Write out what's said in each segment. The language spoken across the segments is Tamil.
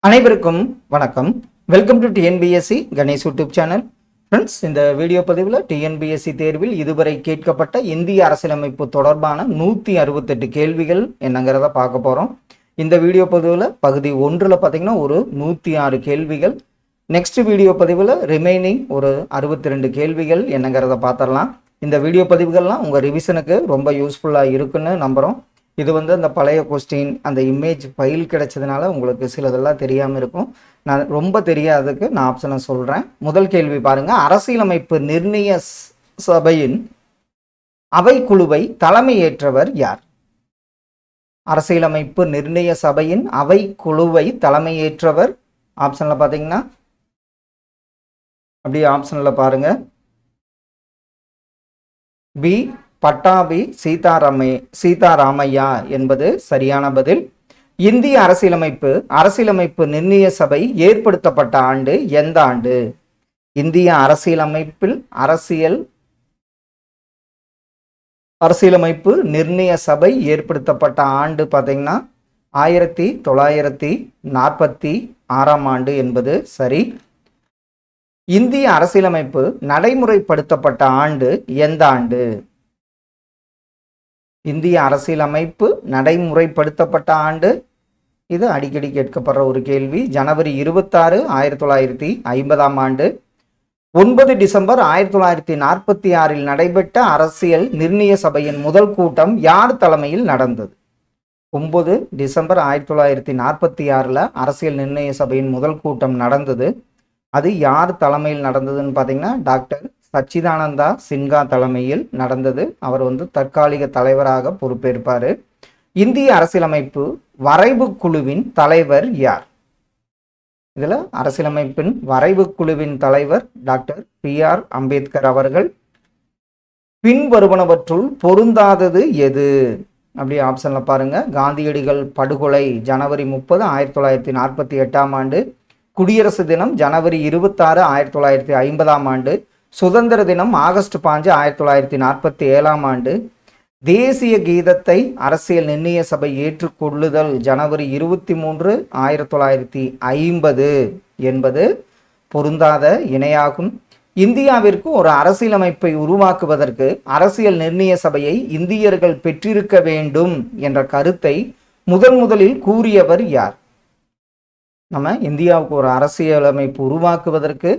அனைவருக்கும் வணக்கம். Welcome to TNPSC Ganesh YouTube channel. Friends, இந்த வீடியோ பதிவில் டிஎன்பிஎஸ்சி தேர்வில் இதுவரை கேட்கப்பட்ட இந்திய அரசியலமைப்பு தொடர்பான 168 கேள்விகள் என்னங்கிறத பார்க்க போகிறோம். இந்த வீடியோ பதிவில் பகுதி 1ல் பார்த்தீங்கன்னா ஒரு 106 கேள்விகள். நெக்ஸ்ட் வீடியோ பதிவில் ரிமைனிங் ஒரு 62 கேள்விகள் என்னங்கிறத பார்த்துடலாம். இந்த வீடியோ பதிவுகள்லாம் உங்கள் ரிவிஷனுக்கு ரொம்ப யூஸ்ஃபுல்லாக இருக்குன்னு நம்புகிறோம். இது அந்த பழைய கொஸ்டின், அந்த இமேஜ் ஃபைல் கிடைச்சதுனால உங்களுக்கு சிலதெல்லாம் தெரியாமல் இருக்கும். நான் ரொம்ப தெரியாததுக்கு நான் ஆப்ஷனை சொல்கிறேன். முதல் கேள்வி பாருங்கள். அரசியலமைப்பு நிர்ணய சபையின் அவைக்குழுவை தலைமையேற்றவர் யார்? அரசியலமைப்பு நிர்ணய சபையின் அவைக்குழுவை தலைமையேற்றவர் ஆப்ஷனில் பார்த்தீங்கன்னா அப்படியே ஆப்ஷனில் பாருங்கள். பி. பட்டாபி சீதாராமையா என்பது சரியான பதில். இந்திய அரசியலமைப்பு நிர்ணய சபை ஏற்படுத்தப்பட்ட ஆண்டு எந்த ஆண்டு? இந்திய அரசியலமைப்பு நிர்ணய சபை ஏற்படுத்தப்பட்ட ஆண்டு பார்த்தீங்கன்னா 1946ஆம் ஆண்டு என்பது சரி. இந்திய அரசியலமைப்பு நடைமுறைப்படுத்தப்பட்ட ஆண்டு எந்த ஆண்டு? இந்திய அரசியலமைப்பு நடைமுறைப்படுத்தப்பட்ட ஆண்டு, இது அடிக்கடி கேட்கப்படுற ஒரு கேள்வி. ஜனவரி 26, 1950ஆம் ஆண்டு. 9 டிசம்பர் 1946இல் நடைபெற்ற அரசியல் நிர்ணய சபையின் முதல் கூட்டம் யார் தலைமையில் நடந்தது? 9 டிசம்பர் 1946 அரசியல் நிர்ணய சபையின் முதல் கூட்டம் நடந்தது. அது யார் தலைமையில் நடந்ததுன்னு பார்த்தீங்கன்னா டாக்டர் சச்சிதானந்தா சின்ஹா தலைமையில் நடந்தது. அவர் தற்காலிக தலைவராக பொறுப்பேற்பார். இந்திய அரசியலமைப்பு வரைவு குழுவின் தலைவர் யார்? இதில் அரசியலமைப்பின் வரைவு குழுவின் தலைவர் டாக்டர் பி.ஆர். அம்பேத்கர் அவர்கள். பின்வருவனவற்றுள் பொருந்தாதது எது? அப்படி ஆப்ஷனில் பாருங்க. காந்தியடிகள் படுகொலை ஜனவரி 30, 1948ஆம் ஆண்டு. குடியரசு தினம் ஜனவரி 26, 1950ஆம் ஆண்டு. சுதந்திர தினம் ஆகஸ்ட் 5, 1947ஆம் ஆண்டு. தேசிய கீதத்தை அரசியல் நிர்ணய சபை ஏற்றுக்கொள்ளுதல் ஜனவரி 23, 1950 என்பது பொருந்தாத இணையாகும். இந்தியாவிற்கு ஒரு அரசியலமைப்பை உருவாக்குவதற்கு அரசியல் நிர்ணய சபையை இந்தியர்கள் பெற்றிருக்க வேண்டும் என்ற கருத்தை முதலில் கூறியவர் யார்? நம்ம இந்தியாவுக்கு ஒரு அரசியலமைப்பு உருவாக்குவதற்கு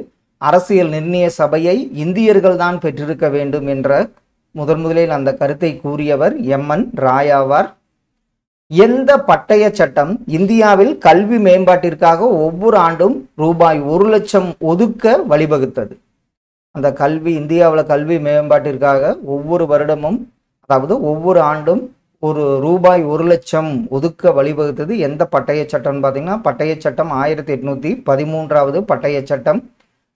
அரசியல் நிர்ணய சபையை இந்தியர்கள் தான் பெற்றிருக்க வேண்டும் என்ற முதலில் அந்த கருத்தை கூறியவர் எம்.என். ராய் ஆவார். எந்த பட்டய சட்டம் இந்தியாவில் கல்வி மேம்பாட்டிற்காக ஒவ்வொரு ஆண்டும் ரூபாய் 1 லட்சம் ஒதுக்க வழிவகுத்தது? அந்த இந்தியாவில் கல்வி மேம்பாட்டிற்காக ஒவ்வொரு வருடமும், அதாவது ஒவ்வொரு ஆண்டும் ஒரு ரூபாய் 1 லட்சம் ஒதுக்க வழிவகுத்தது எந்த பட்டய சட்டம்னு பார்த்தீங்கன்னா பட்டய சட்டம் 1813வது பட்டய சட்டம்.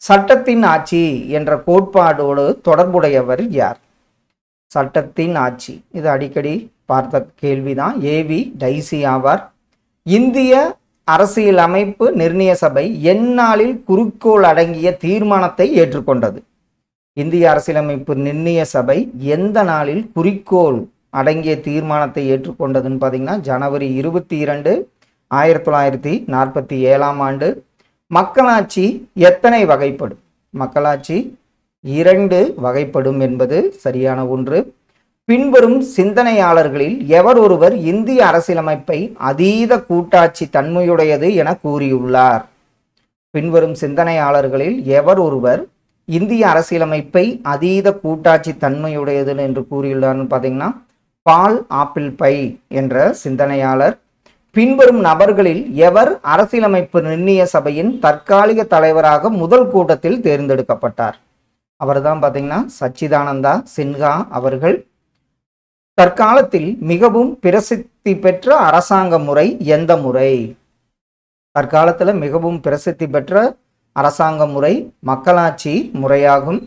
சட்டத்தின் ஆட்சி என்ற கோட்பாடோடு தொடர்புடையவர் யார்? சட்டத்தின் ஆட்சி, இது அடிக்கடி பார்த்த கேள்விதான். ஏவி டைசி ஆவார். இந்திய அரசியலமைப்பு நிர்ணய சபை எந்நாளில் குறிக்கோள் அடங்கிய தீர்மானத்தை ஏற்றுக்கொண்டது? இந்திய அரசியலமைப்பு நிர்ணய சபை எந்த நாளில் குறிக்கோள் அடங்கிய தீர்மானத்தை ஏற்றுக்கொண்டதுன்னு பார்த்தீங்கன்னா ஜனவரி 22, 1947ஆம் ஆண்டு. மக்களாட்சி எத்தனை வகைப்படும்? மக்களாட்சி 2 வகைப்படும் என்பது சரியான ஒன்று. பின்வரும் சிந்தனையாளர்களில் எவர் ஒருவர் இந்திய அரசியலமைப்பை அதீத கூட்டாட்சி தன்மையுடையது என கூறியுள்ளார்? பின்வரும் சிந்தனையாளர்களில் எவர் ஒருவர் இந்திய அரசியலமைப்பை அதீத கூட்டாட்சி தன்மையுடையது என்று கூறியுள்ளார்னு பார்த்தீங்கன்னா பால் ஆப்பிள் பை என்ற சிந்தனையாளர். பின்வரும் நபர்களில் எவர் அரசியலமைப்பு நிர்ணய சபையின் தற்காலிக தலைவராக முதல் கூட்டத்தில் தேர்ந்தெடுக்கப்பட்டார்? அவர் தான் பார்த்தீங்கன்னா சச்சிதானந்தா சின்ஹா அவர்கள். தற்காலத்தில் மிகவும் பிரசித்தி பெற்ற அரசாங்க முறை எந்த முறை? தற்காலத்தில் மிகவும் பிரசித்தி பெற்ற அரசாங்க முறை மக்களாட்சி முறையாகும்.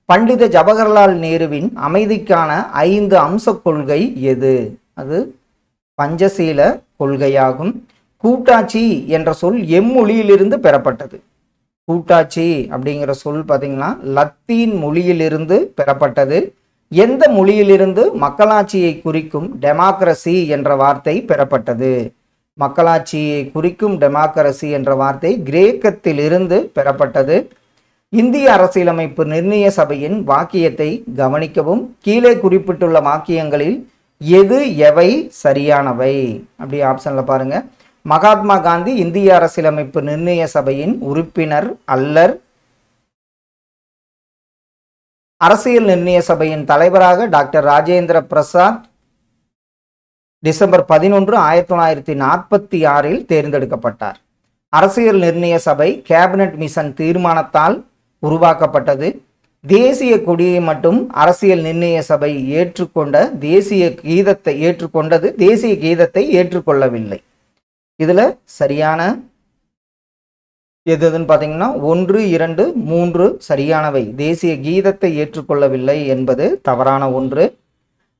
பண்டித ஜவஹர்லால் நேருவின் அமைதிக்கான 5 அம்ச கொள்கை எது? அது பஞ்சசீல கொள்கையாகும். கூட்டாட்சி என்ற சொல் எம்மொழியிலிருந்து பெறப்பட்டது? கூட்டாட்சி அப்படிங்கிற சொல் பார்த்தீங்கன்னா லத்தீன் மொழியிலிருந்து பெறப்பட்டது. எந்த மொழியிலிருந்து மக்களாட்சியை குறிக்கும் டெமோக்ரசி என்ற வார்த்தை பெறப்பட்டது? மக்களாட்சியை குறிக்கும் டெமோக்ரசி என்ற வார்த்தை கிரேக்கத்திலிருந்து பெறப்பட்டது. இந்திய அரசியலமைப்பு நிர்ணய சபையின் வாக்கியத்தை கவனிக்கவும். கீழே குறிப்பிட்டுள்ள வாக்கியங்களில் எது எவை சரியானவை? அப்படி ஆப்ஷன்ல பாருங்க. மகாத்மா காந்தி இந்திய அரசியலமைப்பு நிர்ணய சபையின் உறுப்பினர் அல்லர். அரசியல் நிர்ணய சபையின் தலைவராக டாக்டர் ராஜேந்திர பிரசாத் டிசம்பர் 11, 1946 தேர்ந்தெடுக்கப்பட்டார். அரசியல் நிர்ணய சபை கேபினட் மிஷன் தீர்மானத்தால் உருவாக்கப்பட்டது. தேசிய கொடியை மட்டும் அரசியல் நிர்ணய சபை தேசிய கீதத்தை ஏற்றுக்கொள்ளவில்லை. இதுல சரியான எதுன்னு பார்த்தீங்கன்னா 1, 2, 3 சரியானவை. தேசிய கீதத்தை ஏற்றுக்கொள்ளவில்லை என்பது தவறான ஒன்று.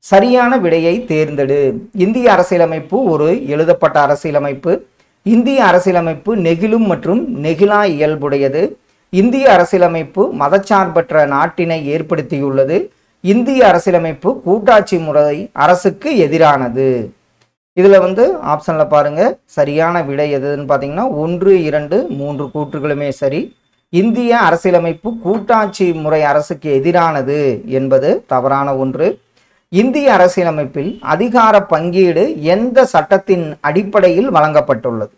சரியான விடையை தேர்ந்தெடு. இந்திய அரசியலமைப்பு ஒரு எழுதப்பட்ட அரசியலமைப்பு. இந்திய அரசியலமைப்பு நெகிழும் மற்றும் நெகிழா இயல்புடையது. இந்திய அரசியலமைப்பு மதச்சார்பற்ற நாட்டினை ஏற்படுத்தியுள்ளது. இந்திய அரசியலமைப்பு கூட்டாட்சி முறை அரசுக்கு எதிரானது. இதுல ஆப்ஷன்ல பாருங்க, சரியான விடை எதுன்னு பார்த்தீங்கன்னா 1, 2, 3 கூற்றுகளுமே சரி. இந்திய அரசியலமைப்பு கூட்டாட்சி முறை அரசுக்கு எதிரானது என்பது தவறான ஒன்று. இந்திய அரசியலமைப்பில் அதிகார பங்கீடு எந்த சட்டத்தின் அடிப்படையில் வழங்கப்பட்டுள்ளது?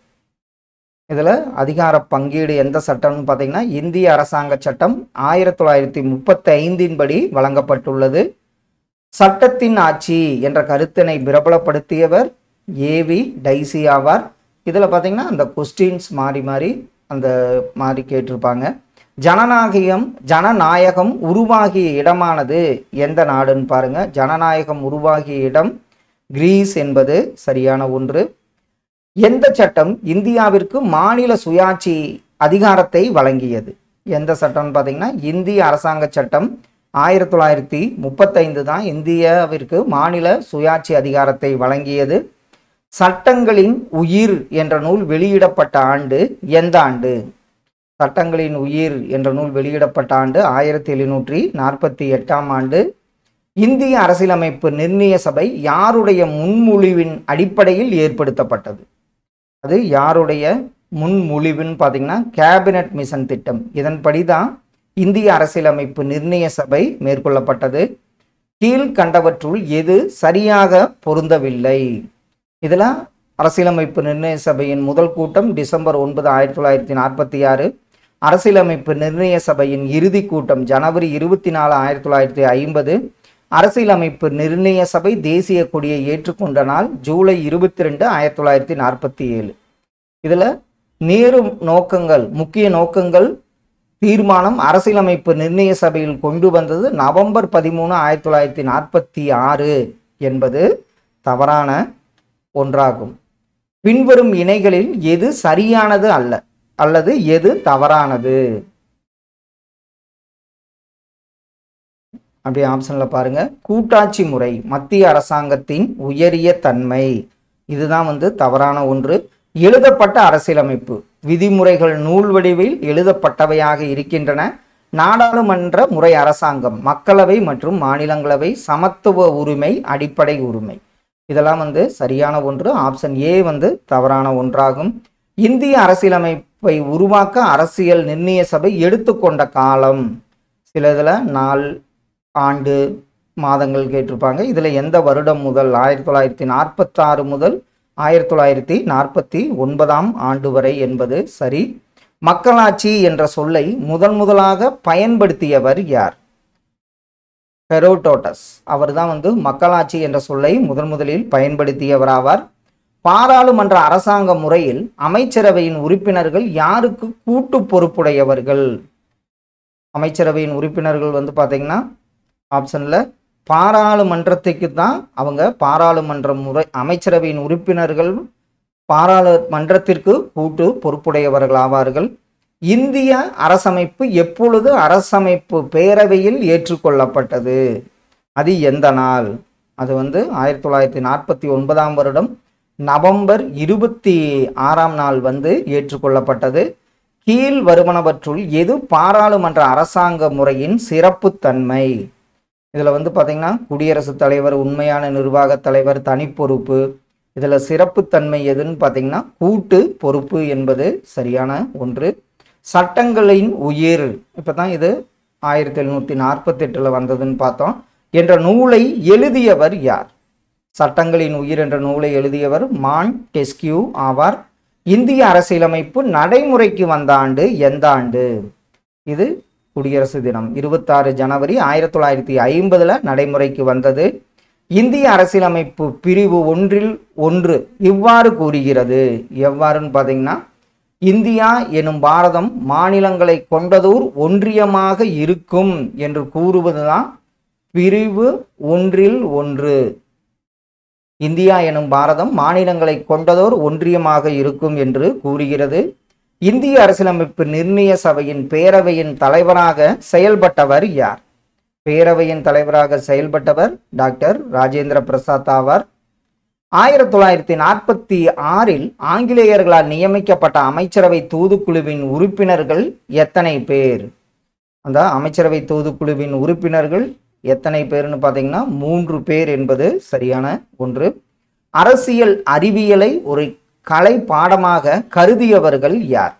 இதுல அதிகார பங்கீடு எந்த சட்டம்னு பார்த்தீங்கன்னா இந்திய அரசாங்க சட்டம் 1935 படி வழங்கப்பட்டுள்ளது. சட்டத்தின் ஆட்சி என்ற கருத்தினை பிரபலப்படுத்தியவர் ஏவி டைசி ஆவார். இதில் பார்த்தீங்கன்னா அந்த கொஸ்டின்ஸ் மாறி கேட்டிருப்பாங்க. ஜனநாயகம் உருவாகிய இடமானது எந்த நாடுன்னு பாருங்க. ஜனநாயகம் உருவாகிய இடம் கிரீஸ் என்பது சரியான ஒன்று. எந்த சட்டம் இந்தியாவிற்கு மாநில சுயாட்சி அதிகாரத்தை வழங்கியது? எந்த சட்டம்னு பார்த்தீங்கன்னா இந்திய அரசாங்க சட்டம் 1935 தான் இந்தியாவிற்கு மாநில சுயாட்சி அதிகாரத்தை வழங்கியது. சட்டங்களின் உயிர் என்ற நூல் வெளியிடப்பட்ட ஆண்டு எந்த ஆண்டு? சட்டங்களின் உயிர் என்ற நூல் வெளியிடப்பட்ட ஆண்டு 1748 ஆண்டு. இந்திய அரசியலமைப்பு நிர்ணய சபை யாருடைய முன்மொழிவின் அடிப்படையில் ஏற்படுத்தப்பட்டது? அது யாருடைய முன்மொழிவுன்னு பார்த்தீங்கன்னா கேபினட் மிஷன் திட்டம். இதன்படி தான் இந்திய அரசியலமைப்பு நிர்ணய சபை மேற்கொள்ளப்பட்டது. கீழ்கண்டவற்றுள் எது சரியாக பொருந்தவில்லை? இதில் அரசியலமைப்பு நிர்ணய சபையின் முதல் கூட்டம் டிசம்பர் 9, 1946. அரசியலமைப்பு நிர்ணய சபையின் இறுதி கூட்டம் ஜனவரி 24, 1950. அரசியலமைப்பு நிர்ணய சபை தேசிய கொடியை ஏற்றுக்கொண்ட நாள் ஜூலை 22, 1947. இதில் முக்கிய நோக்கங்கள் தீர்மானம் அரசியலமைப்பு நிர்ணய சபையில் கொண்டு வந்தது நவம்பர் 13, 1946 என்பது தவறான ஒன்றாகும். பின்வரும் இணைகளில் எது சரியானது அல்லது எது தவறானது? அப்படியே ஆப்ஷன்ல பாருங்க. கூட்டாட்சி முறை மத்திய அரசாங்கத்தின் உயரிய தன்மை, இதுதான் தவறான ஒன்று. எழுதப்பட்ட அரசியலமைப்பு விதிமுறைகள் நூல் வடிவில் எழுதப்பட்டவையாக இருக்கின்றன. நாடாளுமன்ற முறை அரசாங்கம், மக்களவை மற்றும் மாநிலங்களவை, சமத்துவ உரிமை, அடிப்படை உரிமை, இதெல்லாம் சரியான ஒன்று. ஆப்ஷன் ஏ தவறான ஒன்றாகும். இந்திய அரசியலமைப்பை உருவாக்க அரசியல் நிர்ணய சபை எடுத்துக்கொண்ட காலம், சில இதில் நாள், ஆண்டு, மாதங்கள் கேட்டிருப்பாங்க. இதில் எந்த வருடம் முதல் 1946 முதல் 1949 ஆண்டு வரை என்பது சரி. மக்களாட்சி என்ற சொல்லை முதலாக பயன்படுத்தியவர் யார்? ஹெரோடோட்டஸ் அவர்தான் மக்களாட்சி என்ற சொல்லை முதலில் பயன்படுத்தியவராவார். பாராளுமன்ற அரசாங்க முறையில் அமைச்சரவையின் உறுப்பினர்கள் யாருக்கு கூட்டு பொறுப்புடையவர்கள்? அமைச்சரவையின் உறுப்பினர்கள் பார்த்தீங்கன்னா ஆப்ஷன்ல பாராளுமன்றத்துக்கு தான் அவங்க பாராளுமன்ற முறை, அமைச்சரவையின் உறுப்பினர்கள் பாராளுமன்றத்திற்கு கூட்டு பொறுப்புடையவர்கள் ஆவார்கள். இந்திய அரசமைப்பு எப்பொழுது அரசமைப்பு பேரவையில் ஏற்றுக்கொள்ளப்பட்டது? அது எந்த நாள்? அது 1949 வருடம் நவம்பர் 26 நாள் ஏற்றுக்கொள்ளப்பட்டது. கீழ் வருவனவற்றுள் எது பாராளுமன்ற அரசாங்க முறையின் சிறப்புத்தன்மை? இதில் பார்த்தீங்கன்னா குடியரசுத் தலைவர், உண்மையான நிர்வாக தலைவர், தனிப்பொறுப்பு, இதில் சிறப்புத்தன்மை எதுன்னு பார்த்தீங்கன்னா கூட்டு பொறுப்பு என்பது சரியான ஒன்று. சட்டங்களின் உயிர், இப்போ தான் இது 1748 வந்ததுன்னு பார்த்தோம். என்ற நூலை எழுதியவர் யார்? சட்டங்களின் உயிர் என்ற நூலை எழுதியவர் மான்டெஸ்கியூ ஆவார். இந்திய அரசியலமைப்பு நடைமுறைக்கு வந்த ஆண்டு எந்த ஆண்டு? இது குடியரசு தினம் 26 ஜனவரி 1950 நடைமுறைக்கு வந்தது. இந்திய அரசியலமைப்பு பிரிவு 1 இவ்வாறு கூறுகிறது. எவ்வாறுன்னு பார்த்தீங்கன்னா, இந்தியா எனும் பாரதம் மாநிலங்களை கொண்டதோர் ஒன்றியமாக இருக்கும் என்று கூறுவதுதான் பிரிவு 1. இந்தியா எனும் பாரதம் மாநிலங்களை கொண்டதோர் ஒன்றியமாக இருக்கும் என்று கூறுகிறது. இந்திய அரசியலமைப்பு நிர்ணய சபையின் பேரவையின் தலைவராக செயல்பட்டவர் யார்? பேரவையின் தலைவராக செயல்பட்டவர் டாக்டர் ராஜேந்திர பிரசாத் ஆவார். 1946 ஆங்கிலேயர்களால் நியமிக்கப்பட்ட அமைச்சரவை தூதுக்குழுவின் உறுப்பினர்கள் எத்தனை பேர்? அந்த அமைச்சரவை தூதுக்குழுவின் உறுப்பினர்கள் எத்தனை பேர்னு பார்த்தீங்கன்னா 3 பேர் என்பது சரியான ஒன்று. அரசியல் அறிவியலை ஒரு கலை பாடமாக கருதியவர்கள் யார்?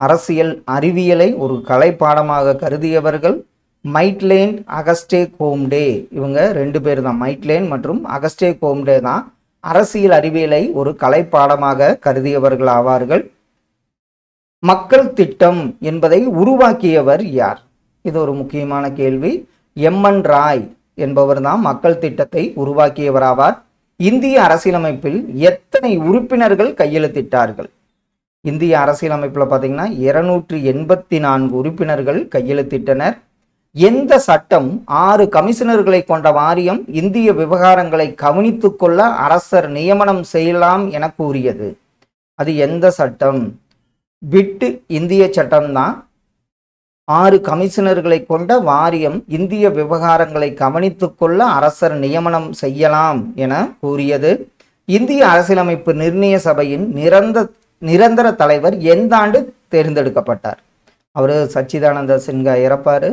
அரசியல் அறிவியலை ஒரு கலை பாடமாக கருதியவர்கள் மைட்லேண்ட், அகஸ்டே கோம்டே. இவங்க 2 பேர் தான், மைட்லேண்ட் மற்றும் அகஸ்டே கோம்டே தான் அரசியல் அறிவியலை ஒரு கலை பாடமாக கருதியவர்கள் ஆவார்கள். மக்கள் திட்டம் என்பதை உருவாக்கியவர் யார்? இது ஒரு முக்கியமான கேள்வி. எம்என் ராய் என்பவர் தான் மக்கள் திட்டத்தை உருவாக்கியவர் ஆவார். இந்திய அரசியலமைப்பில் எத்தனை உறுப்பினர்கள் கையெழுத்திட்டார்கள்? இந்திய அரசியலமைப்பில் பார்த்தீங்கன்னா 284 உறுப்பினர்கள் கையெழுத்திட்டனர். எந்த சட்டம் 6 கமிஷனர்களை கொண்ட வாரியம் இந்திய விவகாரங்களை கவனித்துக் கொள்ள அரசர் நியமனம் செய்யலாம் என கூறியது? அது எந்த சட்டம்? பிட்டு இந்திய சட்டம்தான் 6 கமிஷனர்களை கொண்ட வாரியம் இந்திய விவகாரங்களை கவனித்துக் கொள்ள அரசர் நியமனம் செய்யலாம் என கூறியது. இந்திய அரசியலமைப்பு நிர்ணய சபையின் நிரந்தர தலைவர் எந்த ஆண்டு தேர்ந்தெடுக்கப்பட்டார்? அவர் சச்சிதானந்த சின்ஹா இறப்பார்.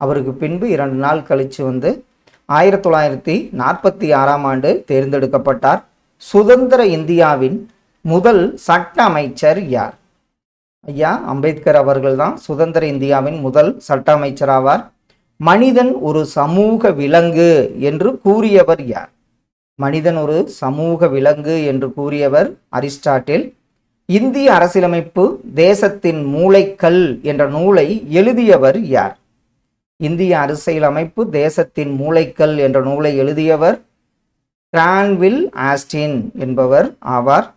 அவருக்கு பின்பு 2 நாள் கழித்து 1946 ஆண்டு தேர்ந்தெடுக்கப்பட்டார். சுதந்திர இந்தியாவின் முதல் சட்ட அமைச்சர் யார்? ஐயா அம்பேத்கர் அவர்கள் தான் சுதந்திர இந்தியாவின் முதல் சட்ட அமைச்சர் ஆவார். மனிதன் ஒரு சமூக விலங்கு என்று கூறியவர் யார்? மனிதன் ஒரு சமூக விலங்கு என்று கூறியவர் அரிஸ்டாட்டில். இந்திய அரசியலமைப்பு தேசத்தின் மூளைக்கல் என்ற நூலை எழுதியவர் யார்? இந்திய அரசியலமைப்பு தேசத்தின் மூளைக்கல் என்ற நூலை எழுதியவர் கிரான்வில் ஆஸ்டின் என்பவர் ஆவார்.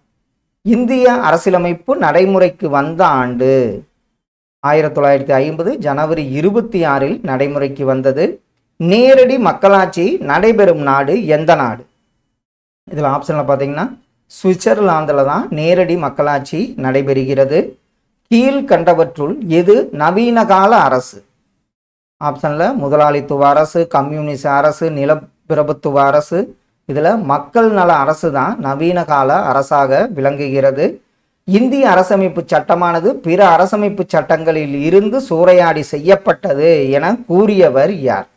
இந்திய அரசியலமைப்பு நடைமுறைக்கு வந்த ஆண்டு 1950 ஜனவரி 26 நடைமுறைக்கு வந்தது. நேரடி மக்களாட்சி நடைபெறும் நாடு எந்த நாடு? இதில் ஆப்ஷனில் பார்த்தீங்கன்னா சுவிட்சர்லாந்தில் தான் நேரடி மக்களாட்சி நடைபெறுகிறது. கீழ்கண்டவற்றுள் எது நவீன கால அரசு? ஆப்ஷனில் முதலாளித்துவ அரசு, கம்யூனிச அரசு, நிலப்பிரபுத்துவ அரசு. இதில் மக்கள் நல அரசு தான் நவீன கால அரசாக விளங்குகிறது. இந்திய அரசமைப்பு சட்டமானது பிற அரசமைப்பு சட்டங்களில் இருந்து சூறையாடி செய்யப்பட்டது என கூறியவர் யார்?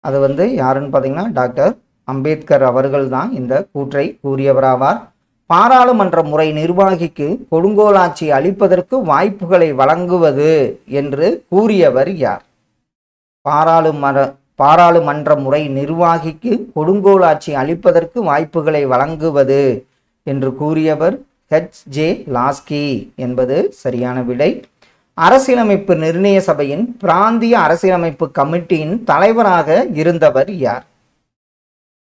அது யாருன்னு பார்த்தீங்கன்னா டாக்டர் அம்பேத்கர் அவர்கள் தான் இந்த கூற்றை கூறியவராவார். பாராளுமன்ற முறை நிர்வாகிக்கு கொடுங்கோலாட்சி அளிப்பதற்கு வாய்ப்புகளை வழங்குவது என்று கூறியவர் யார்? பாராளுமன்ற முறை நிர்வாகிக்கு கொடுங்கோலாட்சி அளிப்பதற்கு வாய்ப்புகளை வழங்குவது என்று கூறியவர் H.J. லாஸ்கி என்பது சரியான விடை. அரசியலமைப்பு நிர்ணய சபையின் பிராந்திய அரசியலமைப்பு கமிட்டியின் தலைவராக இருந்தவர் யார்?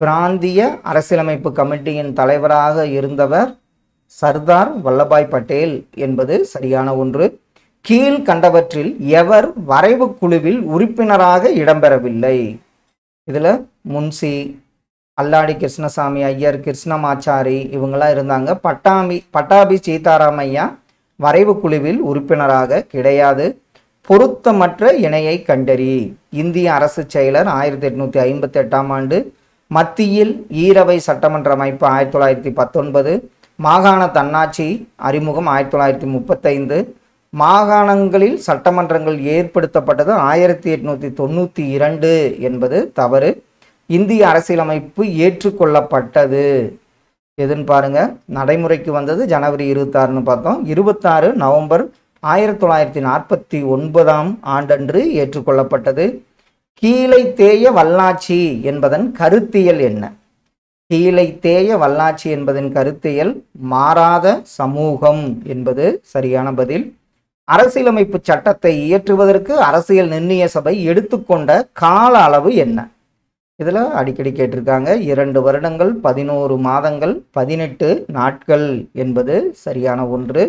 பிராந்திய அரசியலமைப்பு கமிட்டியின் தலைவராக இருந்தவர் சர்தார் வல்லபாய் பட்டேல் என்பது சரியான ஒன்று. கீழ்கண்டவற்றில் எவர் வரைவு குழுவில் உறுப்பினராக இடம்பெறவில்லை? இதில் முன்சி, அல்லாடி கிருஷ்ணசாமி ஐயர், கிருஷ்ணமாச்சாரி இவங்களாம் இருந்தாங்க. பட்டாபி சீதாராமையா வரைவு குழுவில் உறுப்பினராக கிடையாது. பொருத்தமற்ற இணையை கண்டறி. இந்திய அரசு செயலர் 1858 ஆண்டு. மத்தியில் ஈரவை சட்டமன்ற அமைப்பு 1919. மாகாண தன்னாட்சி அறிமுகம் 1935. மாகாணங்களில் சட்டமன்றங்கள் ஏற்படுத்தப்பட்டது 1892 என்பது தவறு. இந்திய அரசியலமைப்பு ஏற்றுக்கொள்ளப்பட்டது? எதுன்னு பாருங்க. நடைமுறைக்கு வந்தது ஜனவரி 26ன்னு பார்த்தோம். 26 நவம்பர் 1949 ஆண்டன்று ஏற்றுக்கொள்ளப்பட்டது. கீழை தேய வல்லாட்சி என்பதன் கருத்தியல் என்ன? கீழை தேய வல்லாட்சி என்பதன் கருத்தியல் மாறாத சமூகம் என்பது சரியான பதில். அரசியலமைப்பு சட்டத்தை இயற்றுவதற்கு அரசியல் நிர்ணய சபை எடுத்துக்கொண்ட கால அளவு என்ன? இதில் அடிக்கடி கேட்டிருக்காங்க. 2 வருடங்கள், 11 மாதங்கள், 18 நாட்கள் என்பது சரியான ஒன்று.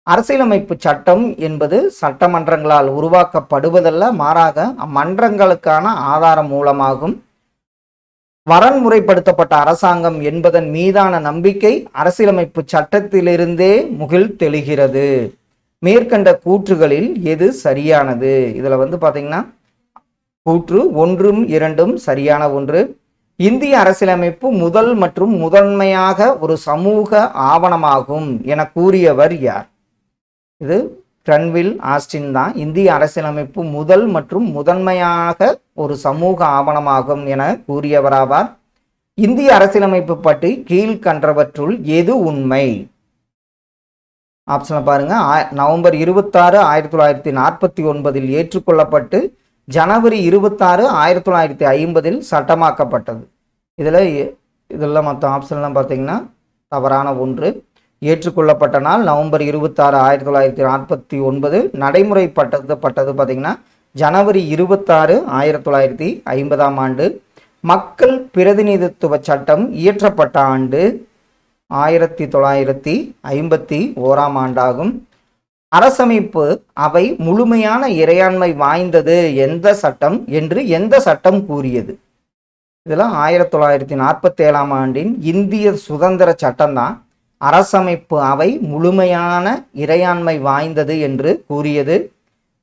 அரசியலமைப்பு சட்டம் என்பது சட்டமன்றங்களால் உருவாக்கப்படுவதல்ல, மாறாக அம்மன்றங்களுக்கான ஆதார மூலமாகும். வரன்முறைப்படுத்தப்பட்ட அரசாங்கம் என்பதன் மீதான நம்பிக்கை அரசியலமைப்பு சட்டத்திலிருந்தே முகில் தெளிகிறது. மேற்கண்ட கூற்றுகளில் எது சரியானது? இதில் பார்த்தீங்கன்னா கூற்று 1, 2 சரியான ஒன்று. இந்திய அரசியலமைப்பு முதல் மற்றும் முதன்மையாக ஒரு சமூக ஆவணமாகும் என கூறியவர் யார்? இது கிரன்வில் ஆஸ்டின் தான். இந்திய அரசியலமைப்பு முதல் மற்றும் முதன்மையாக ஒரு சமூக ஆவணமாகும் என கூறியவராவார். இந்திய அரசியலமைப்பு பற்றி கீழ்கண்டவற்றுள் எது உண்மை? ஆப்ஷனை பாருங்க. நவம்பர் 26, 1949 ஏற்றுக்கொள்ளப்பட்டு ஜனவரி 26, 1950 சட்டமாக்கப்பட்டது. இதெல்லாம் மற்ற ஆப்ஷன்லாம் பார்த்தீங்கன்னா தவறான ஒன்று. ஏற்றுக்கொள்ளப்பட்ட நாள் நவம்பர் 26, 1949. நடைமுறைப்படுத்தப்பட்டது பார்த்தீங்கன்னா ஜனவரி 26, 1950 ஆண்டு. மக்கள் பிரதிநிதித்துவ சட்டம் இயற்றப்பட்ட ஆண்டு 1951 ஆண்டாகும். அரசமைப்பு அவை முழுமையான இறையாண்மை வாய்ந்தது எந்த சட்டம் என்று எந்த சட்டம் கூறியது? இதெல்லாம் 1947 ஆண்டின் இந்திய சுதந்திர சட்டம் தான் அரசமைப்பு அவை முழுமையான இறையாண்மை வாய்ந்தது என்று கூறியது.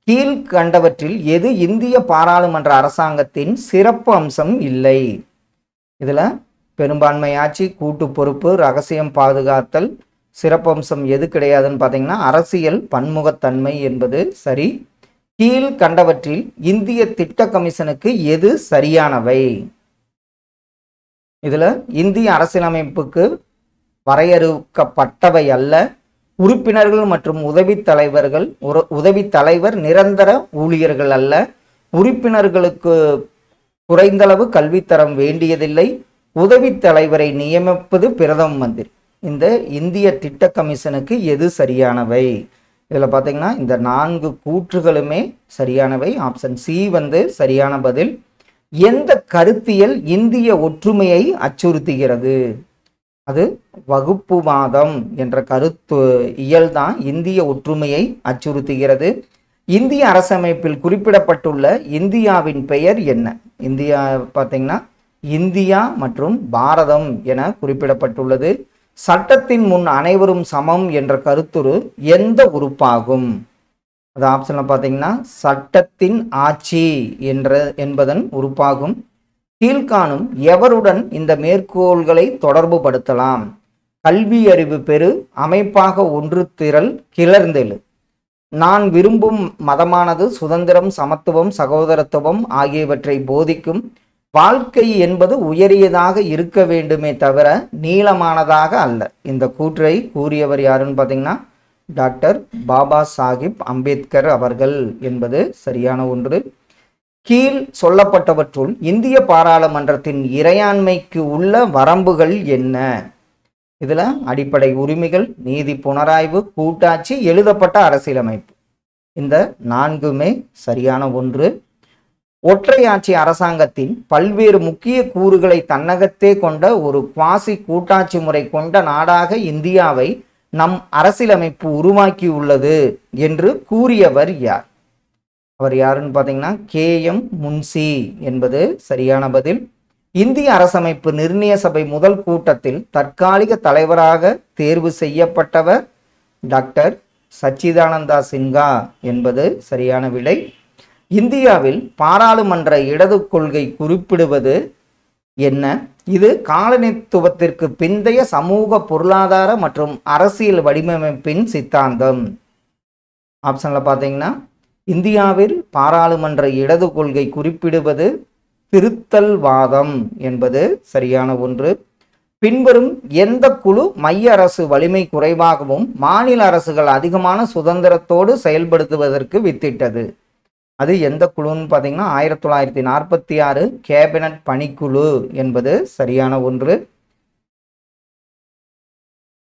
கீழ்கண்டவற்றில் எது இந்திய பாராளுமன்ற அரசாங்கத்தின் சிறப்பு அம்சம் இல்லை? இதில் பெரும்பான்மை ஆட்சி, கூட்டு பொறுப்பு, ரகசியம் பாதுகாத்தல், சிறப்பம்சம் எது கிடையாதுன்னு பார்த்தீங்கன்னா அரசியல் பன்முகத்தன்மை என்பது சரி. கீழ்கண்டவற்றில் இந்திய திட்ட கமிஷனுக்கு எது சரியானவை? இதில் இந்திய அரசியலமைப்புக்கு வரையறுக்கப்பட்டவை அல்ல. உறுப்பினர்கள் மற்றும் உதவி தலைவர் நிரந்தர ஊழியர்கள் அல்ல. உறுப்பினர்களுக்கு குறைந்தளவு கல்வித்தரம் வேண்டியதில்லை. உதவி தலைவரை நியமிப்பது பிரதம மந்திரி. இந்த இந்திய திட்ட கமிஷனுக்கு எது சரியானவை? இதில் பார்த்தீங்கன்னா இந்த 4 கூற்றுகளுமே சரியானவை. ஆப்ஷன் சி சரியான பதில். எந்த கருத்தியல் இந்திய ஒற்றுமையை அச்சுறுத்துகிறது? அது வகுப்புவாதம் என்ற கருத்து இயல் தான் இந்திய ஒற்றுமையை அச்சுறுத்துகிறது. இந்திய அரசமைப்பில் குறிப்பிடப்பட்டுள்ள இந்தியாவின் பெயர் என்ன? இந்தியா பார்த்தீங்கன்னா இந்தியா மற்றும் பாரதம் என குறிப்பிடப்பட்டுள்ளது. சட்டத்தின் முன் அனைவரும் சமம் என்ற கருத்துரு எந்த உறுப்பாகும்? அது ஆப்ஷனில் பார்த்தீங்கன்னா சட்டத்தின் ஆட்சி என்பதன் உறுப்பாகும். கீழ்காணும் எவருடன் இந்த மேற்கோள்களை தொடர்பு படுத்தலாம்? கல்வி அறிவு பெறு, அமைப்பாக ஒன்று திரள், கிளர்ந்தெழு. நான் விரும்பும் மதமானது சுதந்திரம், சமத்துவம், சகோதரத்துவம் ஆகியவற்றை போதிக்கும். வாழ்க்கை என்பது உயரியதாக இருக்க வேண்டுமே தவிர நீளமானதாக அல்ல. இந்த கூற்றை கூறியவர் யாருன்னு பார்த்தீங்கன்னா டாக்டர் பாபா சாஹிப் அம்பேத்கர் அவர்கள் என்பது சரியான ஒன்று. கீழ் சொல்லப்பட்டவற்றுள் இந்திய பாராளுமன்றத்தின் இறையாண்மைக்கு உள்ள வரம்புகள் என்ன? இதில் அடிப்படை உரிமைகள், நீதி புனராய்வு, கூட்டாட்சி, எழுதப்பட்ட அரசியலமைப்பு. இந்த 4மே சரியான ஒன்று. ஒற்றையாட்சி அரசாங்கத்தின் பல்வேறு முக்கிய கூறுகளை தன்னகத்தே கொண்ட ஒரு குவாசி கூட்டாட்சி முறை கொண்ட நாடாக இந்தியாவை நம் அரசியலமைப்பு உருவாக்கியுள்ளது என்று கூறியவர் யார்? அவர் யாருன்னு பார்த்தீங்கன்னா KM முன்சி என்பது சரியான பதில். இந்திய அரசமைப்பு நிர்ணய சபை முதல் கூட்டத்தில் தற்காலிக தலைவராக தேர்வு செய்யப்பட்டவர் டாக்டர் சச்சிதானந்தா சின்ஹா என்பது சரியான விடை. இந்தியாவில் பாராளுமன்ற இடது கொள்கை குறிப்பிடுவது என்ன? இது காலனித்துவத்திற்கு பிந்தைய சமூக, பொருளாதார மற்றும் அரசியல் வடிவமைப்பின் சித்தாந்தம். ஆப்ஷனில் பார்த்தீங்கன்னா இந்தியாவில் பாராளுமன்ற இடது கொள்கை குறிப்பிடுவது திருத்தல் வாதம் என்பது சரியான ஒன்று. பின்வரும் எந்த குழு மைய அரசு வலிமை குறைவாகவும் மாநில அரசுகள் அதிகமான சுதந்திரத்தோடு செயல்படுத்துவதற்கு வித்திட்டது? அது எந்த குழுன்னு பார்த்தீங்கன்னா 1946 கேபினட் பணிக்குழு என்பது சரியான ஒன்று.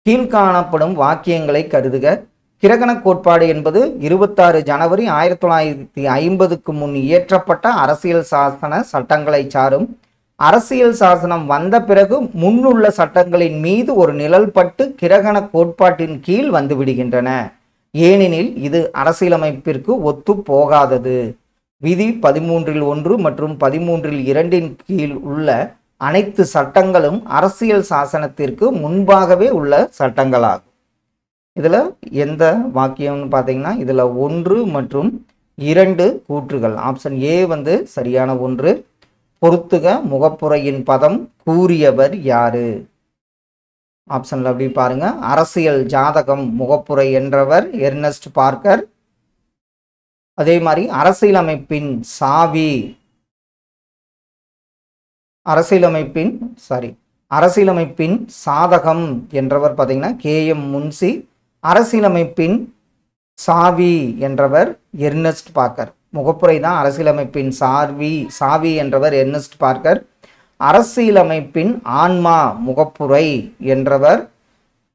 கீழ்காணப்படும் வாக்கியங்களை கருதுக. கிரகண கோட்பாடு என்பது 26 ஜனவரி 1950க்கு முன் இயற்றப்பட்ட அரசியல் சாசன சட்டங்களை சாரும். அரசியல் சாசனம் வந்த பிறகு முன்னுள்ள சட்டங்களின் மீது ஒரு நிழல் பட்டு கிரகண கோட்பாட்டின் கீழ் வந்துவிடுகின்றன. ஏனெனில் இது அரசியலமைப்பிற்கு ஒத்து போகாதது. விதி 13(1) மற்றும் 13(2) கீழ் உள்ள அனைத்து சட்டங்களும் அரசியல் சாசனத்திற்கு முன்பாகவே உள்ள சட்டங்களாகும். இதில் எந்த வாக்கியம்னு பார்த்தீங்கன்னா இதில் 1 மற்றும் 2 கூற்றுகள். ஆப்ஷன் ஏ வந்து சரியான ஒன்று. பொறுத்துக முகப்புரையின் பதம் கூறியவர் யாரு? ஆப்ஷன்ல அப்படி பாருங்க. அரசியல் ஜாதகம் முகப்புரை என்றவர் எர்னஸ்ட் பார்க்கர். அதே மாதிரி அரசியலமைப்பின் சாவி அரசியலமைப்பின் சாதகம் என்றவர் பார்த்தீங்கன்னா KM முன்சி. அரசியலமைப்பின் சாவி என்றவர் எர்னஸ்ட் பார்க்கர். முகப்புரை தான் அரசியலமைப்பின் சாவி என்றவர் எர்னஸ்ட் பார்க்கர். அரசியலமைப்பின் ஆன்மா முகப்புரை என்றவர்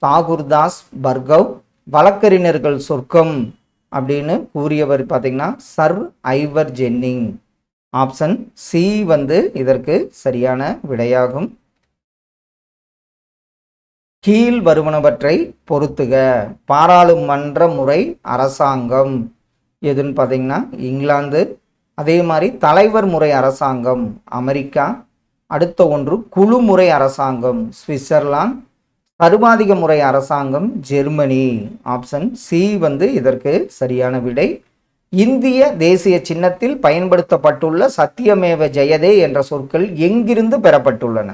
தாகூர்தாஸ் பர்கவ். வழக்கறிஞர்கள் சொர்க்கம் அப்படின்னு கூறியவர் பார்த்தீங்கன்னா சர் ஐவர் ஜென்னிங். ஆப்ஷன் சி வந்து இதற்கு சரியான விடையாகும். கீழ் வருவனவற்றை பொறுத்துக. பாராளுமன்ற முறை அரசாங்கம் எதுன்னு பார்த்தீங்கன்னா இங்கிலாந்து. அதே மாதிரி தலைவர் முறை அரசாங்கம் அமெரிக்கா. அடுத்த ஒன்று குழு முறை அரசாங்கம் சுவிட்சர்லாந்து. சர்வாதிக முறை அரசாங்கம் ஜெர்மனி. ஆப்ஷன் சி வந்து இதற்கு சரியான விடை. இந்திய தேசிய சின்னத்தில் பயன்படுத்தப்பட்டுள்ள சத்தியமேவ ஜெயதே என்ற சொற்கள் எங்கிருந்து பெறப்பட்டுள்ளன?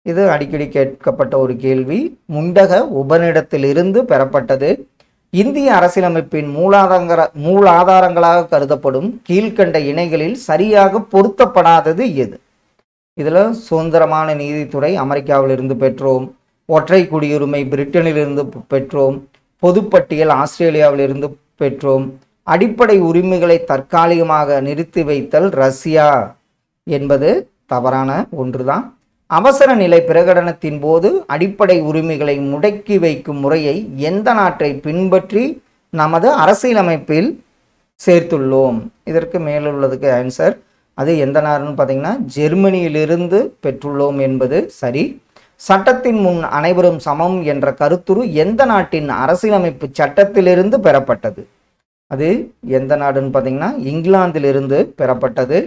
இது அடிக்கடி கேட்கப்பட்ட ஒரு கேள்வி. முண்டக உபநிடத்திலிருந்து பெறப்பட்டது. இந்திய அரசியலமைப்பின் மூலாதாரங்களாக கருதப்படும் கீழ்கண்ட இணைகளில் சரியாக பொருத்தப்படாதது எது? இதில் சுதந்திரமான நீதித்துறை அமெரிக்காவிலிருந்து பெற்றோம். ஒற்றை குடியுரிமை பிரிட்டனிலிருந்து பெற்றோம். பொதுப்பட்டியல் ஆஸ்திரேலியாவிலிருந்து பெற்றோம். அடிப்படை உரிமைகளை தற்காலிகமாக நிறுத்தி வைத்தல் ரஷ்யா என்பது தவறான ஒன்றுதான். அவசர நிலை பிரகடனத்தின் போது அடிப்படை உரிமைகளை முடக்கி வைக்கும் முறையை எந்த நாட்டை பின்பற்றி நமது அரசியலமைப்பில் சேர்த்துள்ளோம்? இதற்கு மேலுள்ளதுக்கு ஆன்சர் அது எந்த நாடுன்னு பார்த்தீங்கன்னா ஜெர்மனியிலிருந்து பெற்றுள்ளோம் என்பது சரி. சட்டத்தின் முன் அனைவரும் சமம் என்ற கருத்துரு எந்த நாட்டின் அரசியலமைப்பு சட்டத்திலிருந்து பெறப்பட்டது? அது எந்த நாடுன்னு பார்த்தீங்கன்னா இங்கிலாந்திலிருந்து பெறப்பட்டது.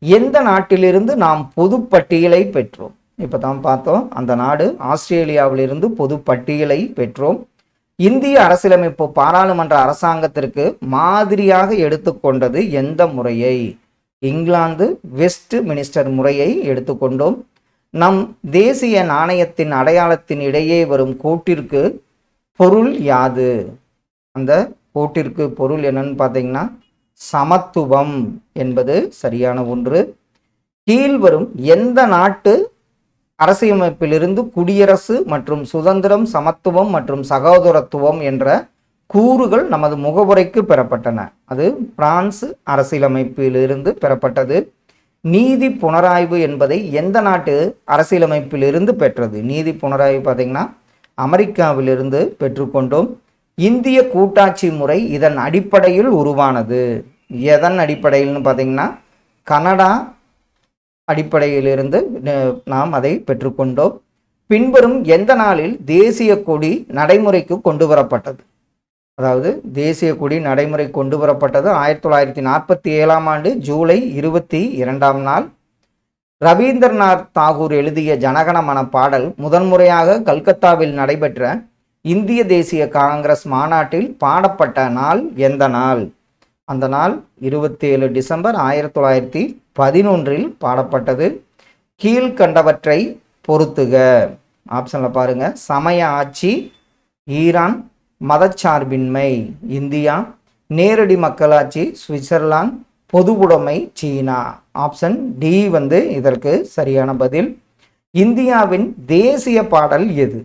எந்த நாட்டிலிருந்து நாம் பொது பட்டியலை பெற்றோம்? இப்போ தான் பார்த்தோம். அந்த நாடு ஆஸ்திரேலியாவிலிருந்து பொது பட்டியலை பெற்றோம். இந்திய அரசியலமைப்பு பாராளுமன்ற அரசாங்கத்திற்கு மாதிரியாக எடுத்துக்கொண்டது எந்த முறையை? இங்கிலாந்து வெஸ்ட் மினிஸ்டர் முறையை எடுத்துக்கொண்டோம். நம் தேசிய நாணயத்தின் அடையாளத்தின் இடையே வரும் கோட்டிற்கு பொருள் யாது? அந்த கோட்டிற்கு பொருள் என்னன்னு பார்த்தீங்கன்னா சமத்துவம் என்பது சரியான ஒன்று. கீழ்வரும் எந்த நாட்டு அரசியலமைப்பிலிருந்து குடியரசு மற்றும் சுதந்திரம், சமத்துவம் மற்றும் சகோதரத்துவம் என்ற கூறுகள் நமது முகவுரைக்கு பெறப்பட்டன? அது பிரான்ஸ் அரசியலமைப்பிலிருந்து பெறப்பட்டது. நீதி புனராய்வு என்பதை எந்த நாட்டு அரசியலமைப்பிலிருந்து பெற்றது? நீதி புனராய்வு பார்த்தீங்கன்னா அமெரிக்காவிலிருந்து பெற்றுக்கொண்டோம். இந்திய கூட்டாட்சி முறை இதன் அடிப்படையில் உருவானது. எதன் அடிப்படையில்னு பார்த்தீங்கன்னா கனடா அடிப்படையிலிருந்து நாம் அதை பெற்றுக்கொண்டோம். பின்வரும் எந்த நாளில் தேசிய கொடி நடைமுறைக்கு கொண்டு வரப்பட்டது? அதாவது தேசிய கொடி நடைமுறை கொண்டு வரப்பட்டது 1947ஆம் ஆண்டு ஜூலை 22ஆம் நாள். ரவீந்திரநாத் தாகூர் எழுதிய ஜனகணமன பாடல் முதன்முறையாக கல்கத்தாவில் நடைபெற்ற இந்திய தேசிய காங்கிரஸ் மாநாட்டில் பாடப்பட்ட நாள் எந்த நாள்? அந்த நாள் 27 டிசம்பர் 1911 பாடப்பட்டது. கீழ்கண்டவற்றை பொறுத்துக. ஆப்ஷனில் பாருங்க. சமய ஆட்சி ஈரான், மதச்சார்பின்மை இந்தியா, நேரடி மக்களாட்சி சுவிட்சர்லாந்து, பொதுவுடைமை சீனா. ஆப்ஷன் டி வந்து இதற்கு சரியான பதில். இந்தியாவின் தேசிய பாடல் எது?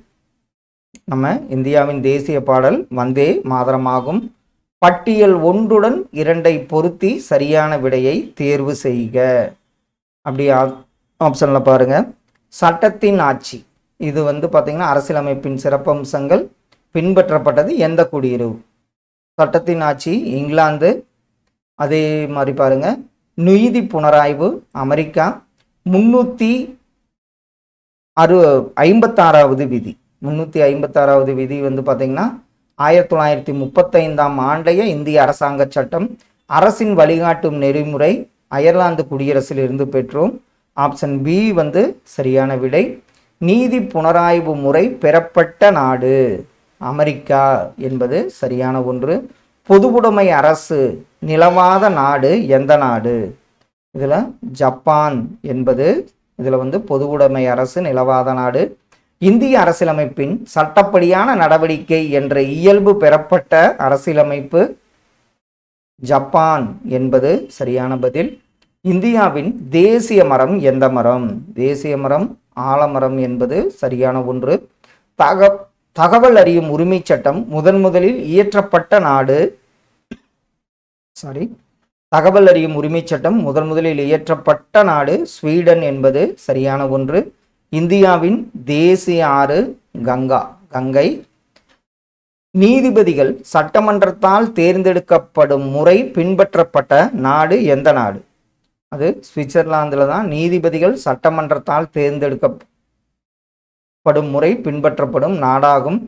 நம்ம இந்தியாவின் தேசிய பாடல் வந்தே மாதரமாகும். பட்டியல் 1உடன் 2ஐ பொருத்தி சரியான விடையை தேர்வு செய்க. அப்படி ஆப்ஷன்ல பாருங்க. சட்டத்தின் ஆட்சி, இது வந்து பார்த்தீங்கன்னா அரசியலமைப்பின் சிறப்பம்சங்கள் பின்பற்றப்பட்டது எந்த குடியரசு? சட்டத்தின் ஆட்சி இங்கிலாந்து. அதே மாதிரி பாருங்க, நீதி புனராய்வு அமெரிக்கா. 356வது விதி. 356வது விதி வந்து பார்த்தீங்கன்னா 1935ஆம் ஆண்டைய இந்திய அரசாங்க சட்டம். அரசின் வழிகாட்டும் நெறிமுறை அயர்லாந்து குடியரசிலிருந்து பெற்றோம். ஆப்ஷன் பி வந்து சரியான விடை. நீதி புனராய்வு முறை பெறப்பட்ட நாடு அமெரிக்கா என்பது சரியான ஒன்று. பொதுவுடைமை அரசு நிலவாத நாடு எந்த நாடு? இதில் ஜப்பான் என்பது இதில் வந்து பொதுவுடைமை அரசு நிலவாத நாடு. இந்திய அரசியலமைப்பின் சட்டப்படியான நடவடிக்கை என்ற இயல்பு பெறப்பட்ட அரசியலமைப்பு ஜப்பான் என்பது சரியான பதில். இந்தியாவின் தேசிய மரம் எந்த மரம்? தேசிய மரம் ஆலமரம் என்பது சரியான ஒன்று. தகவல் அறியும் உரிமை சட்டம் முதலில் இயற்றப்பட்ட நாடு தகவல் அறியும் உரிமை சட்டம் முதலில் இயற்றப்பட்ட நாடு ஸ்வீடன் என்பது சரியான ஒன்று. இந்தியாவின் தேசிய ஆறு கங்கை. நீதிபதிகள் சட்டமன்றத்தால் தேர்ந்தெடுக்கப்படும் முறை பின்பற்றப்பட்ட நாடு எந்த நாடு? அது சுவிட்சர்லாந்துல தான் நீதிபதிகள் சட்டமன்றத்தால் தேர்ந்தெடுக்கப்படும் முறை பின்பற்றப்படும் நாடாகும்.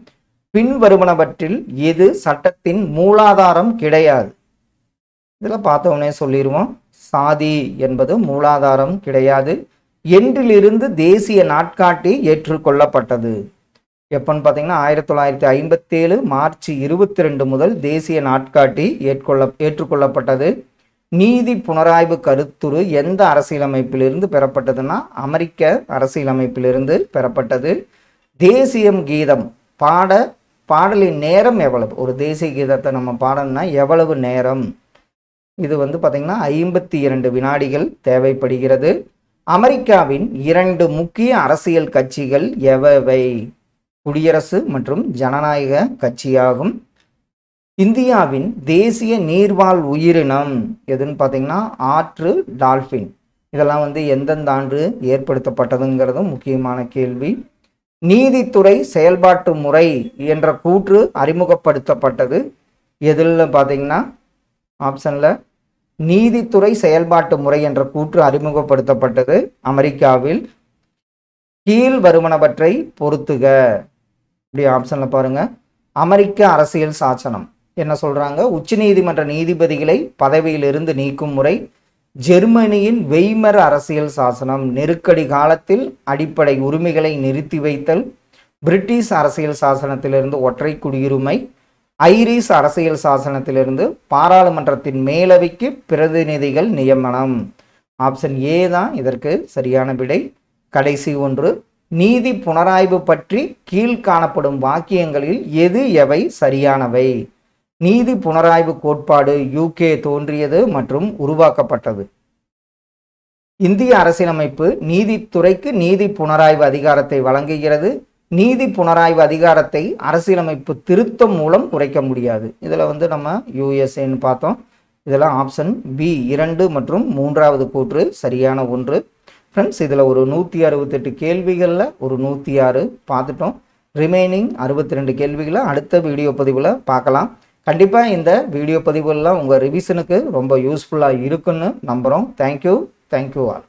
பின்வருவனவற்றில் எது சட்டத்தின் மூலாதாரம் கிடையாது? இதில் பார்த்தோன்னே சொல்லிடுவோம். சாதி என்பது மூலாதாரம் கிடையாது. என்றிலிருந்து தேசிய நாட்காட்டி ஏற்றுக்கொள்ளப்பட்டது? எப்பன்னு பார்த்தீங்கன்னா 1957 மார்ச் 22 முதல் தேசிய நாட்காட்டி ஏற்றுக்கொள்ளப்பட்டது. நீதி புனராய்வு கருத்துரு எந்த அரசியலமைப்பிலிருந்து பெறப்பட்டதுன்னா அமெரிக்க அரசியலமைப்பிலிருந்து பெறப்பட்டது. தேசியம் கீதம் பாடலின் நேரம் எவ்வளவு? ஒரு தேசிய கீதத்தை நம்ம பாடணும்னா எவ்வளவு நேரம்? இது வந்து பார்த்தீங்கன்னா 52 வினாடிகள் தேவைப்படுகிறது. அமெரிக்காவின் 2 முக்கிய அரசியல் கட்சிகள் எவை? குடியரசு மற்றும் ஜனநாயக கட்சியாகும். இந்தியாவின் தேசிய நீர்வாழ் உயிரினம் எதுன்னு பார்த்தீங்கன்னா ஆற்று டால்ஃபின். இதெல்லாம் வந்து எந்தெந்த ஆண்டு ஏற்படுத்தப்பட்டதுங்கிறதும் முக்கியமான கேள்வி. நீதித்துறை செயல்பாட்டு முறை என்ற கூற்று அறிமுகப்படுத்தப்பட்டது எதில் பார்த்தீங்கன்னா ஆப்ஷன்ல நீதித்துறை செயல்பாட்டு முறை என்ற கூற்று அறிமுகப்படுத்தப்பட்டது அமெரிக்காவில். கீழ் வருவனவற்றை பொறுத்துக. இப்படி ஆப்ஷன்ல பாருங்க. அமெரிக்க அரசியல் சாசனம் என்ன சொல்றாங்க? உச்சநீதிமன்ற நீதிபதிகளை பதவியிலிருந்து நீக்கும் முறை. ஜெர்மனியின் வெய்மர் அரசியல் சாசனம் நெருக்கடி காலத்தில் அடிப்படை உரிமைகளை நிறுத்தி வைத்தல். பிரிட்டிஷ் அரசியல் சாசனத்திலிருந்து ஒற்றை குடியுரிமை. ஐரிஷ் அரசியல் சாசனத்திலிருந்து பாராளுமன்றத்தின் மேலவைக்கு பிரதிநிதிகள் நியமனம். ஆப்ஷன் ஏ தான் இதற்கு சரியான விடை. கடைசி ஒன்று, நீதி புனராய்வு பற்றி கீழ் காணப்படும் வாக்கியங்களில் எவை சரியானவை? நீதி புனராய்வு கோட்பாடு UK தோன்றியது மற்றும் உருவாக்கப்பட்டது. இந்திய அரசியலமைப்பு நீதித்துறைக்கு நீதி புனராய்வு அதிகாரத்தை வழங்குகிறது. நீதி புனராய்வு அதிகாரத்தை அரசியலமைப்பு திருத்தம் மூலம் குறைக்க முடியாது. இதில் வந்து நம்ம USAன்னு பார்த்தோம். இதெல்லாம் ஆப்ஷன் பி 2 மற்றும் 3வது கூற்று சரியான ஒன்று. ஃப்ரெண்ட்ஸ், இதில் ஒரு 168 கேள்விகளில் ஒரு 106 பார்த்துட்டோம். ரிமைனிங் 62 கேள்விகளை அடுத்த வீடியோ பதிவில் பார்க்கலாம். கண்டிப்பாக இந்த வீடியோ பதிவுலாம் உங்கள் ரிவிஷனுக்கு ரொம்ப யூஸ்ஃபுல்லாக இருக்குன்னு நம்புகிறோம். Thank you all.